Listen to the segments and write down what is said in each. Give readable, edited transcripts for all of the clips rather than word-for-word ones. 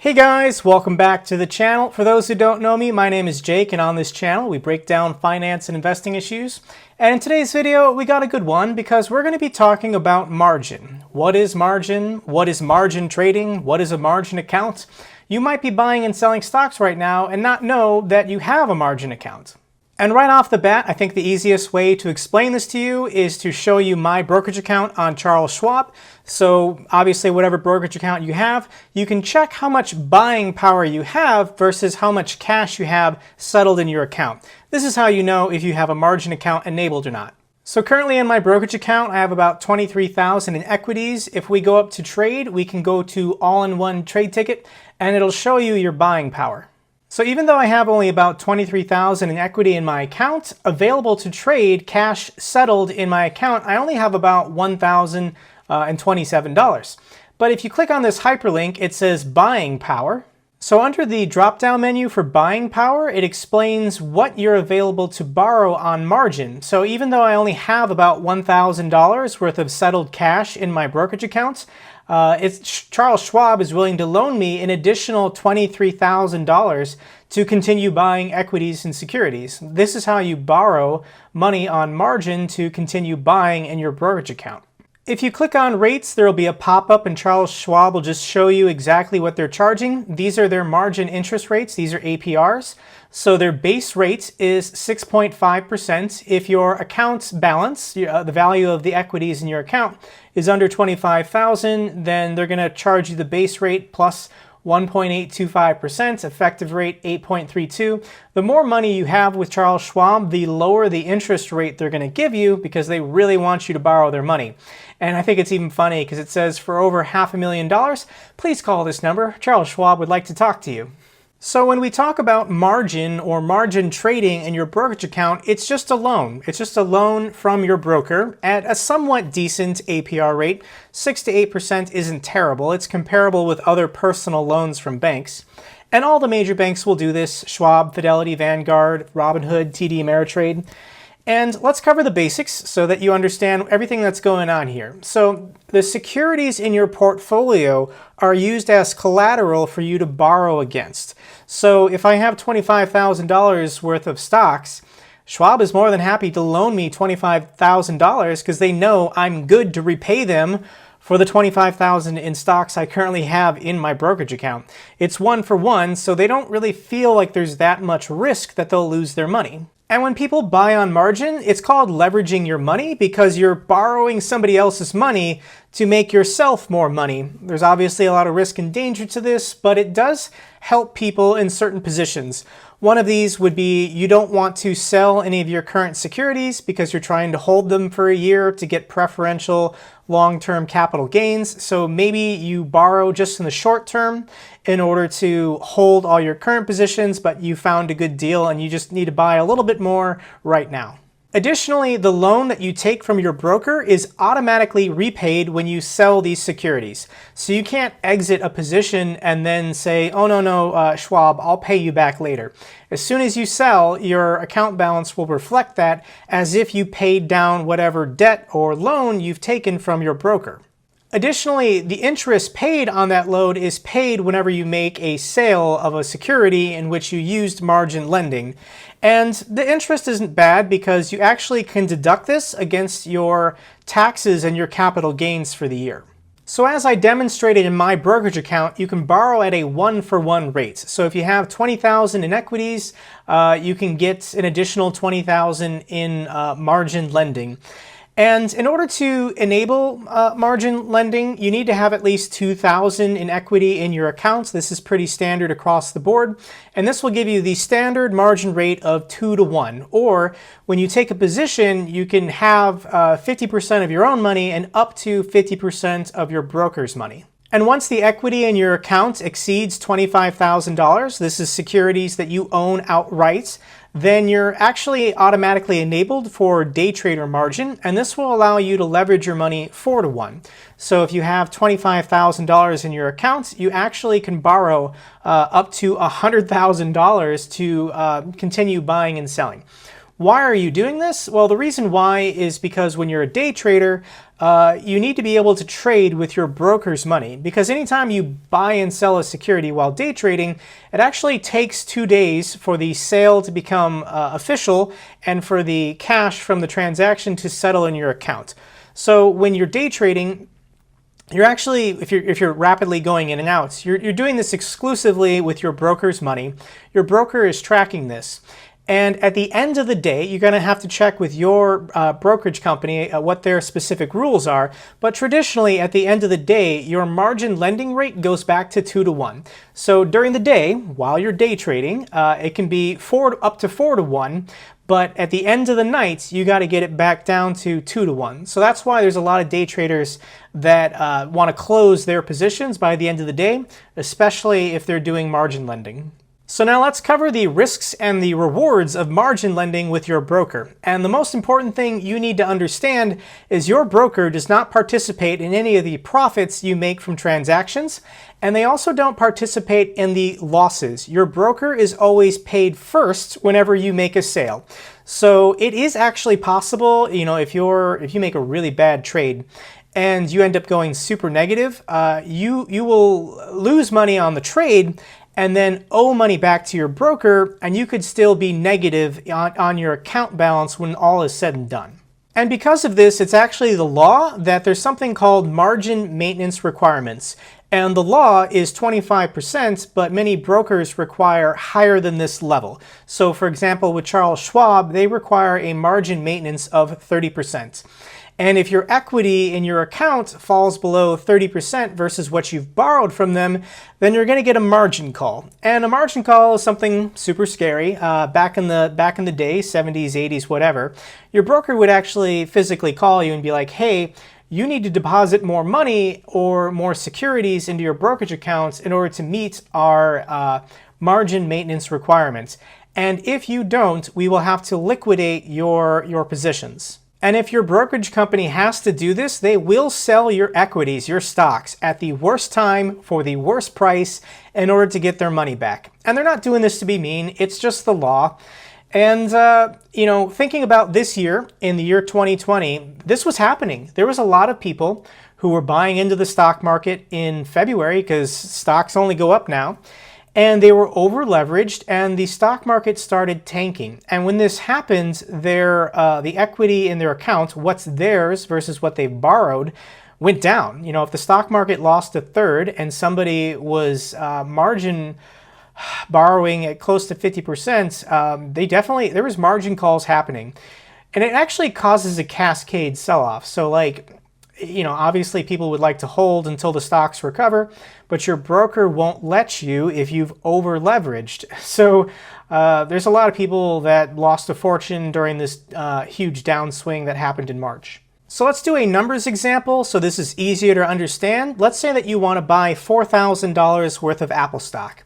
Hey guys, welcome back to the channel. For those who don't know me, my name is Jake, and on this channel we break down finance and investing issues. And in today's video, we got a good one because we're going to be talking about margin. What is margin? What is margin trading? What is a margin account? You might be buying and selling stocks right now and not know that you have a margin account. And right off the bat, I think the easiest way to explain this to you is to show you my brokerage account on Charles Schwab. So obviously, whatever brokerage account you have, you can check how much buying power you have versus how much cash you have settled in your account. This is how you know if you have a margin account enabled or not. So currently in my brokerage account, I have about $23,000 in equities. If we go up to trade, we can go to all-in-one trade ticket and it'll show you your buying power. So even though I have only about $23,000 in equity in my account, available to trade cash settled in my account, I only have about $1,027. But if you click on this hyperlink, it says buying power. So under the drop-down menu for buying power, it explains what you're available to borrow on margin. So even though I only have about $1,000 worth of settled cash in my brokerage accounts, Charles Schwab is willing to loan me an additional $23,000 to continue buying equities and securities. This is how you borrow money on margin to continue buying in your brokerage account. If you click on rates, there will be a pop-up and Charles Schwab will just show you exactly what they're charging. These are their margin interest rates. These are APRs. So their base rate is 6.5%. If your account balance, the value of the equities in your account, is under $25,000, then they're going to charge you the base rate plus 1.825%, effective rate 8.32. The more money you have with Charles Schwab, the lower the interest rate they're going to give you because they really want you to borrow their money. And I think it's even funny because it says for over $500,000, please call this number. Charles Schwab would like to talk to you. So when we talk about margin or margin trading in your brokerage account, it's just a loan. It's just a loan from your broker at a somewhat decent APR rate. 6 to 8% isn't terrible. It's comparable with other personal loans from banks. And all the major banks will do this: Schwab, Fidelity, Vanguard, Robinhood, TD Ameritrade. And let's cover the basics so that you understand everything that's going on here. So the securities in your portfolio are used as collateral for you to borrow against. So if I have $25,000 worth of stocks, Schwab is more than happy to loan me $25,000 because they know I'm good to repay them for the $25,000 in stocks I currently have in my brokerage account. It's one for one, so they don't really feel like there's that much risk that they'll lose their money. And when people buy on margin, it's called leveraging your money because you're borrowing somebody else's money to make yourself more money. There's obviously a lot of risk and danger to this, but it does help people in certain positions. One of these would be you don't want to sell any of your current securities because you're trying to hold them for a year to get preferential long-term capital gains. So maybe you borrow just in the short term in order to hold all your current positions, but you found a good deal and you just need to buy a little bit more right now. Additionally, the loan that you take from your broker is automatically repaid when you sell these securities. So you can't exit a position and then say, oh, no, Schwab, I'll pay you back later. As soon as you sell, your account balance will reflect that as if you paid down whatever debt or loan you've taken from your broker. Additionally, the interest paid on that loan is paid whenever you make a sale of a security in which you used margin lending. And the interest isn't bad because you actually can deduct this against your taxes and your capital gains for the year. So as I demonstrated in my brokerage account, you can borrow at a one-for-one rate. So if you have $20,000 in equities, you can get an additional $20,000 in margin lending. And in order to enable margin lending, you need to have at least $2,000 in equity in your accounts. This is pretty standard across the board. And this will give you the standard margin rate of 2 to 1. Or when you take a position, you can have 50% of your own money and up to 50% of your broker's money. And once the equity in your account exceeds $25,000, this is securities that you own outright, then you're actually automatically enabled for day trader margin, and this will allow you to leverage your money 4 to 1. So if you have $25,000 in your account, you actually can borrow up to $100,000 to continue buying and selling. Why are you doing this? Well, the reason why is because when you're a day trader, you need to be able to trade with your broker's money, because anytime you buy and sell a security while day trading, it actually takes 2 days for the sale to become official and for the cash from the transaction to settle in your account. So when you're day trading, you're actually, if you're rapidly going in and out, you're doing this exclusively with your broker's money. Your broker is tracking this. And at the end of the day, you're going to have to check with your brokerage company what their specific rules are. But traditionally, at the end of the day, your margin lending rate goes back to 2 to 1. So during the day, while you're day trading, it can be up to 4 to 1. But at the end of the night, you got to get it back down to 2 to 1. So that's why there's a lot of day traders that want to close their positions by the end of the day, especially if they're doing margin lending. So now let's cover the risks and the rewards of margin lending with your broker. And the most important thing you need to understand is your broker does not participate in any of the profits you make from transactions, and they also don't participate in the losses. Your broker is always paid first whenever you make a sale. So it is actually possible, if you make a really bad trade and you end up going super negative, you will lose money on the trade and then owe money back to your broker, and you could still be negative on your account balance when all is said and done. And because of this, it's actually the law that there's something called margin maintenance requirements. And the law is 25%, but many brokers require higher than this level. So for example, with Charles Schwab, they require a margin maintenance of 30%. And if your equity in your account falls below 30% versus what you've borrowed from them, then you're going to get a margin call. And a margin call is something super scary. Back in the day, 70s, 80s, whatever, your broker would actually physically call you and be like, hey, you need to deposit more money or more securities into your brokerage accounts in order to meet our margin maintenance requirements. And if you don't, we will have to liquidate your positions. And if your brokerage company has to do this, they will sell your equities, your stocks, at the worst time for the worst price in order to get their money back. And they're not doing this to be mean, it's just the law. And, thinking about this year, in the year 2020, this was happening. There was a lot of people who were buying into the stock market in February because stocks only go up now. And they were over leveraged, and the stock market started tanking. And when this happens, the equity in their account, what's theirs versus what they borrowed, went down. If the stock market lost a third and somebody was margin borrowing at close to 50%, there was margin calls happening. And it actually causes a cascade sell-off. So obviously people would like to hold until the stocks recover, but your broker won't let you if you've over leveraged. So there's a lot of people that lost a fortune during this huge downswing that happened in March. So let's do a numbers example so this is easier to understand. Let's say that you want to buy $4,000 worth of Apple stock,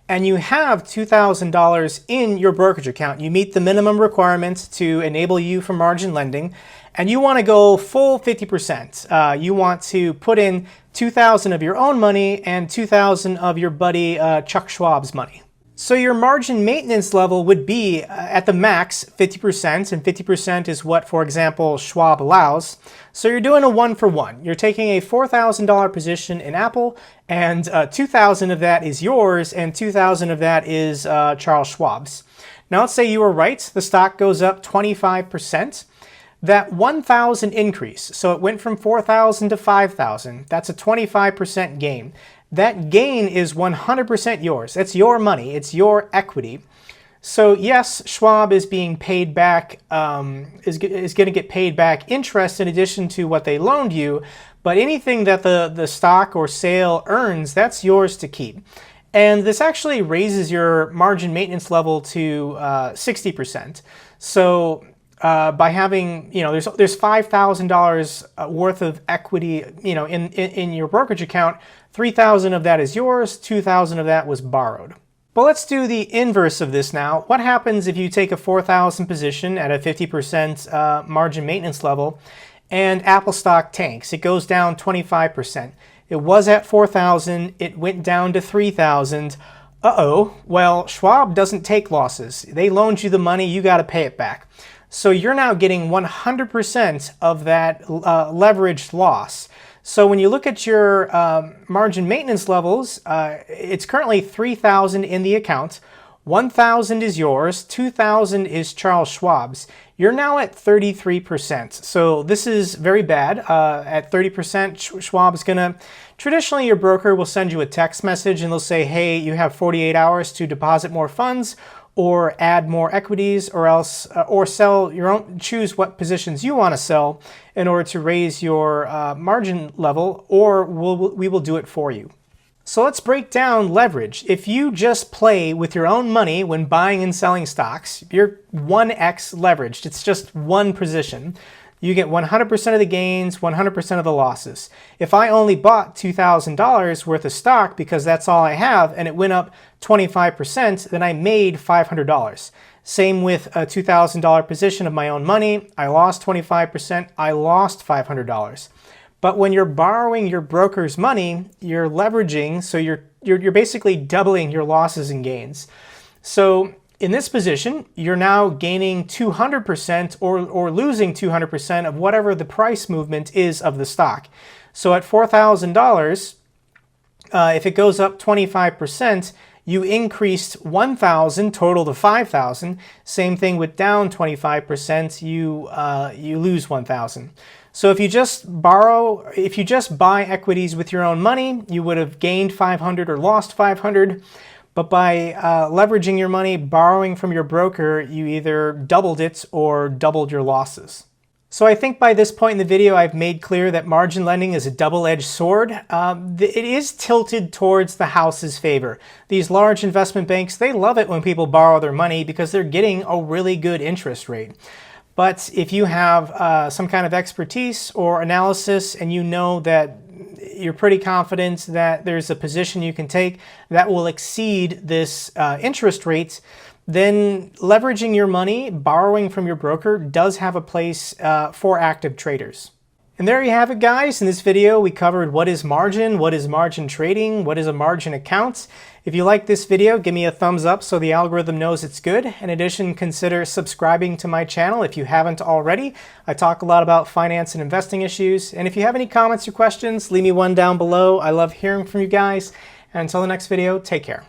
and you have $2,000 in your brokerage account. You meet the minimum requirements to enable you for margin lending, and you want to go full 50%. You want to put in $2,000 of your own money and $2,000 of your buddy Chuck Schwab's money. So your margin maintenance level would be at the max 50%, and 50% is what, for example, Schwab allows. So you're doing a 1-for-1. You're taking a $4,000 position in Apple, and $2,000 of that is yours, and $2,000 of that is Charles Schwab's. Now let's say you were right. The stock goes up 25%. That 1,000 increase, so it went from 4,000 to 5,000, that's a 25% gain. That gain is 100% yours. That's your money. It's your equity. So yes, Schwab is being paid back, is going to get paid back interest in addition to what they loaned you, but anything that the stock or sale earns, that's yours to keep. And this actually raises your margin maintenance level to 60%. So by having, there's $5,000 worth of equity, in your brokerage account, 3,000 of that is yours, 2,000 of that was borrowed. But let's do the inverse of this now. What happens if you take a 4,000 position at a 50% margin maintenance level and Apple stock tanks? It goes down 25%. It was at 4,000, it went down to 3,000. Uh-oh, well, Schwab doesn't take losses. They loaned you the money, you got to pay it back. So you're now getting 100% of that leveraged loss. So when you look at your margin maintenance levels, it's currently 3,000 in the account. 1,000 is yours, 2,000 is Charles Schwab's. You're now at 33%. So this is very bad. At 30%, Schwab is gonna, traditionally your broker will send you a text message and they'll say, hey, you have 48 hours to deposit more funds or add more equities, or else, or sell your own, choose what positions you want to sell in order to raise your margin level, or we will do it for you. So let's break down leverage. If you just play with your own money when buying and selling stocks, you're 1x leveraged. It's just one position. You get 100% of the gains, 100% of the losses. If I only bought $2,000 worth of stock because that's all I have and it went up 25%, then I made $500. Same with a $2,000 position of my own money. I lost 25%, I lost $500. But when you're borrowing your broker's money, you're leveraging, so you're basically doubling your losses and gains. So in this position, you're now gaining 200% or losing 200% of whatever the price movement is of the stock. So at $4,000, if it goes up 25%, you increased 1,000 total to 5,000. Same thing with down 25%, you lose 1,000. So if you just buy equities with your own money, you would have gained 500 or lost 500. But by leveraging your money, borrowing from your broker, you either doubled it or doubled your losses. So I think by this point in the video, I've made clear that margin lending is a double-edged sword. It is tilted towards the house's favor. These large investment banks, they love it when people borrow their money because they're getting a really good interest rate. But if you have some kind of expertise or analysis and you know that you're pretty confident that there's a position you can take that will exceed this interest rate, then leveraging your money, borrowing from your broker, does have a place for active traders. And there you have it, guys. In this video, we covered what is margin trading, what is a margin account. If you like this video, give me a thumbs up so the algorithm knows it's good. In addition, consider subscribing to my channel if you haven't already. I talk a lot about finance and investing issues. And if you have any comments or questions, leave me one down below. I love hearing from you guys. And until the next video, take care.